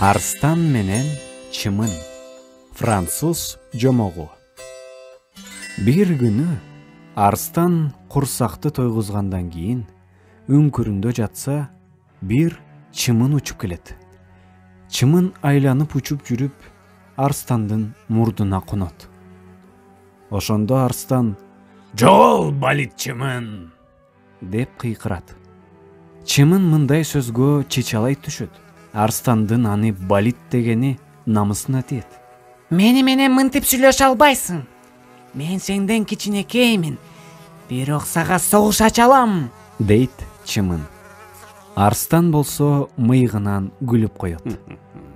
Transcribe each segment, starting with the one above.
Арстан менен чымын. Француз жомогу. Бир күнү арстан курсакты тойгузгандан кийин үңкүрүндө жатса, бир чымын учуп келет. Чымын айланып учуп жүрүп, арстандын мурдуна конот. Ошондо арстан «Жол балит чымын!» деп кыйкырат. Чымын мындай сөзгө чечалай түшөт. Арстандын аны балит дегени намысына тиет. Мени менен мынтип сүйлөшө албайсың. Мен сенден кичинекеймин. Бирок сага согуш ача алам, дейт чымын. Арстан болсо мыйгынан күлүп коет.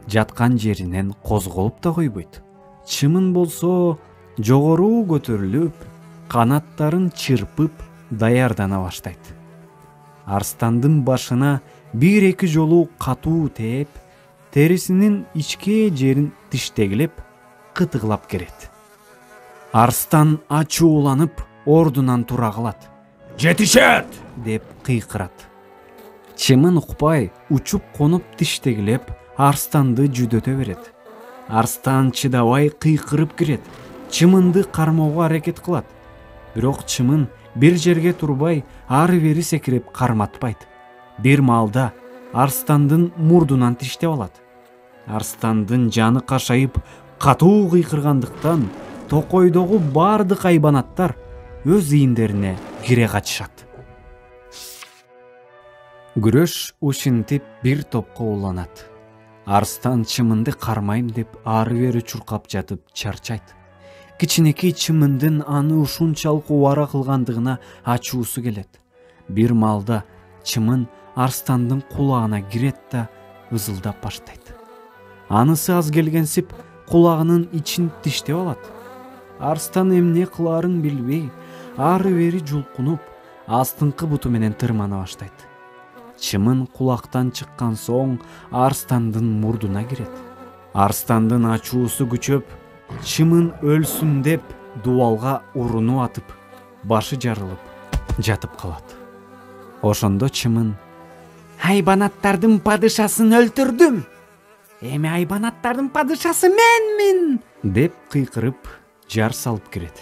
Жаткан жеринен козголуп да койбойт. Чымын болсо жогору көтөрүлүп, канаттарын чырпып даярдана баштайт. Арстандын башына бир-эки жолу катуу тээп, терисинин ичке жерин тиштегилеп, кытыгылап керет. Арстан ачууланып, ордунан тура калат. «Жетишет!» деп кыйкырат. Чымын укпай, учуп конуп тиштегилеп, арстанды жүдөтө берет. Арстан чыдабай кыйкырып кирет. Чымынды кармоого аракет кылат. Бирок чымын бир жерге турбай, ары-бери секирип карматпайт. Бир маалда арстандын мурдунан тиштеп алат. Арстандын жаны кашайып, катуу кыйкыргандыктан токойдогу бардык айбанаттар өз ийиндерине кире качышат. Күрөш ушинтип бир топко уланат. Арстан чымынды кармайм деп ары-бери чуркап жатып чарчайт. Кичинекей чымындын аны ушунчалык убара кылгандыгына ачуусу келет. Бир маалда чымын арстандын кулагына кирет да ызылдап баштайт. Анысы аз келгенсип кулагынын ичин тиштеп алат. Арстан эмне кылаарын билбей, ары-бери жулкунуп, астыңкы буту менен тырмана баштайт. Чымын кулактан чыккан соң арстандын мурдуна кирет. Арстандын ачуусу күчөп, чымын өлсүн деп дубалга уруну атып, башы жарылып, жатып калат. Ошондо чымын айбанаттардын падышасын өлтүрдүм. Эми айбанаттардын падышасы менмин, деп кыйкырып, жар салып кирет.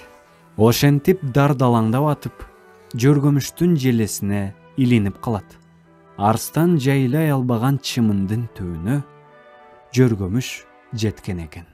Ошентип дардалаңдап атып, жөргөмүштүн желесине илинип калат. Арстан жайлай албаган чымындын түбүнө жөргөмүш жеткен экен.